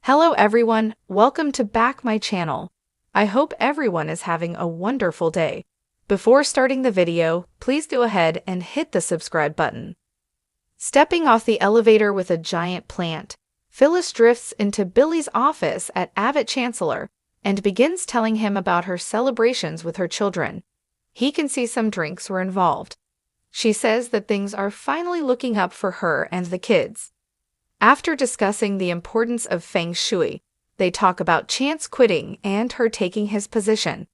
Hello everyone, welcome to back my channel. I hope everyone is having a wonderful day. Before starting the video, please go ahead and hit the subscribe button. Stepping off the elevator with a giant plant, Phyllis drifts into Billy's office at Abbott Chancellor and begins telling him about her celebrations with her children. He can see some drinks were involved. She says that things are finally looking up for her and the kids. After discussing the importance of feng shui, they talk about Chance quitting and her taking his position.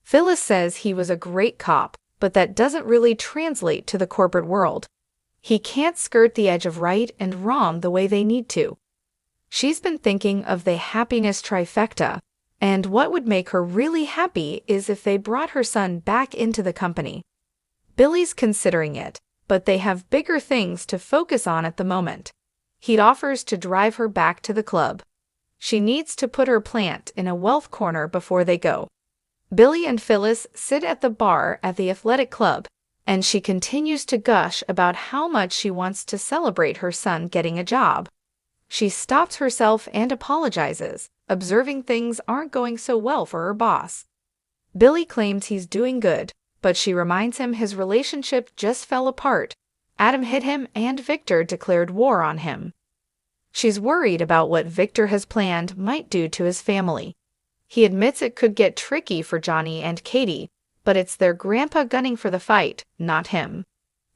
Phyllis says he was a great cop, but that doesn't really translate to the corporate world. He can't skirt the edge of right and wrong the way they need to. She's been thinking of the happiness trifecta, and what would make her really happy is if they brought her son back into the company. Billy's considering it, but they have bigger things to focus on at the moment. He offers to drive her back to the club. She needs to put her plant in a wealth corner before they go. Billy and Phyllis sit at the bar at the athletic club, and she continues to gush about how much she wants to celebrate her son getting a job. She stops herself and apologizes, observing things aren't going so well for her boss. Billy claims he's doing good, but she reminds him his relationship just fell apart. Adam hit him and Victor declared war on him. She's worried about what Victor has planned might do to his family. He admits it could get tricky for Johnny and Katie, but it's their grandpa gunning for the fight, not him.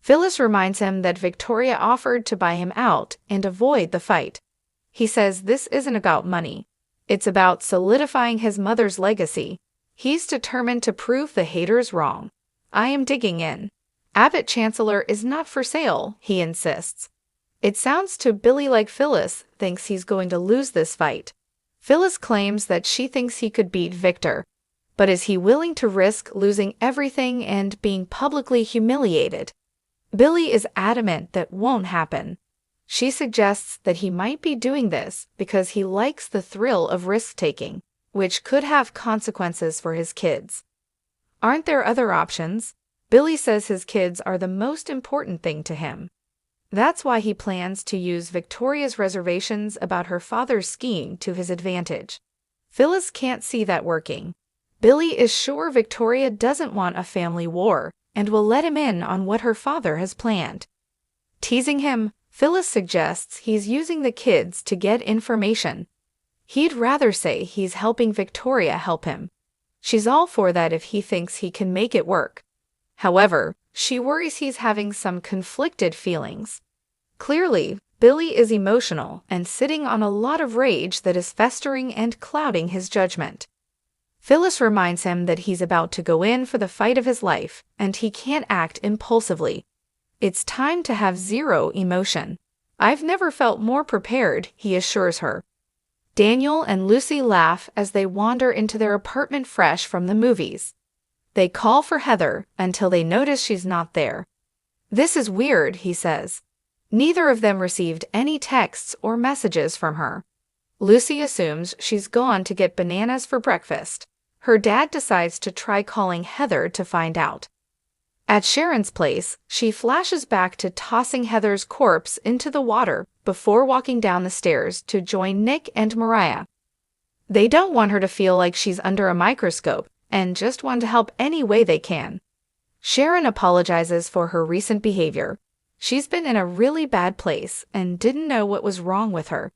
Phyllis reminds him that Victoria offered to buy him out and avoid the fight. He says this isn't about money. It's about solidifying his mother's legacy. He's determined to prove the haters wrong. I am digging in. Abbott Chancellor is not for sale, he insists. It sounds to Billy like Phyllis thinks he's going to lose this fight. Phyllis claims that she thinks he could beat Victor, but is he willing to risk losing everything and being publicly humiliated? Billy is adamant that won't happen. She suggests that he might be doing this because he likes the thrill of risk-taking, which could have consequences for his kids. Aren't there other options? Billy says his kids are the most important thing to him. That's why he plans to use Victoria's reservations about her father's skiing to his advantage. Phyllis can't see that working. Billy is sure Victoria doesn't want a family war and will let him in on what her father has planned. Teasing him, Phyllis suggests he's using the kids to get information. He'd rather say he's helping Victoria help him. She's all for that if he thinks he can make it work. However, she worries he's having some conflicted feelings. Clearly, Billy is emotional and sitting on a lot of rage that is festering and clouding his judgment. Phyllis reminds him that he's about to go in for the fight of his life and he can't act impulsively. It's time to have zero emotion. I've never felt more prepared, he assures her. Daniel and Lucy laugh as they wander into their apartment fresh from the movies. They call for Heather until they notice she's not there. This is weird, he says. Neither of them received any texts or messages from her. Lucy assumes she's gone to get bananas for breakfast. Her dad decides to try calling Heather to find out. At Sharon's place, she flashes back to tossing Heather's corpse into the water before walking down the stairs to join Nick and Mariah. They don't want her to feel like she's under a microscope and just want to help any way they can. Sharon apologizes for her recent behavior. She's been in a really bad place and didn't know what was wrong with her.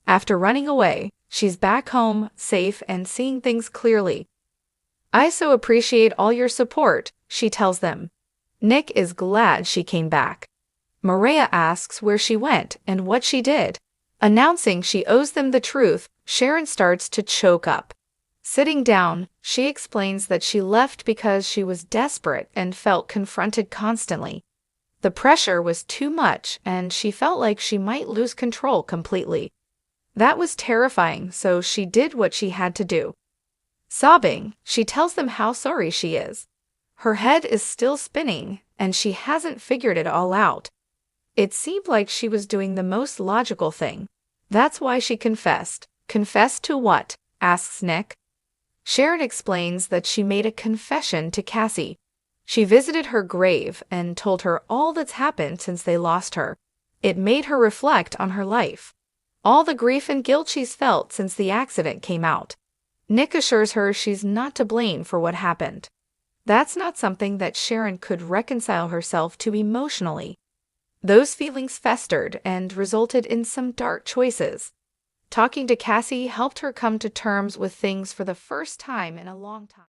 After running away, she's back home, safe and seeing things clearly. I so appreciate all your support, she tells them. Nick is glad she came back. Mariah asks where she went and what she did. Announcing she owes them the truth, Sharon starts to choke up. Sitting down, she explains that she left because she was desperate and felt confronted constantly. The pressure was too much and she felt like she might lose control completely. That was terrifying, so she did what she had to do. Sobbing, she tells them how sorry she is. Her head is still spinning and she hasn't figured it all out. It seemed like she was doing the most logical thing. That's why she confessed. Confessed to what? Asks Nick. Sharon explains that she made a confession to Cassie. She visited her grave and told her all that's happened since they lost her. It made her reflect on her life. all the grief and guilt she's felt since the accident came out. Nick assures her she's not to blame for what happened. That's not something that Sharon could reconcile herself to emotionally. Those feelings festered and resulted in some dark choices. Talking to Cassie helped her come to terms with things for the first time in a long time.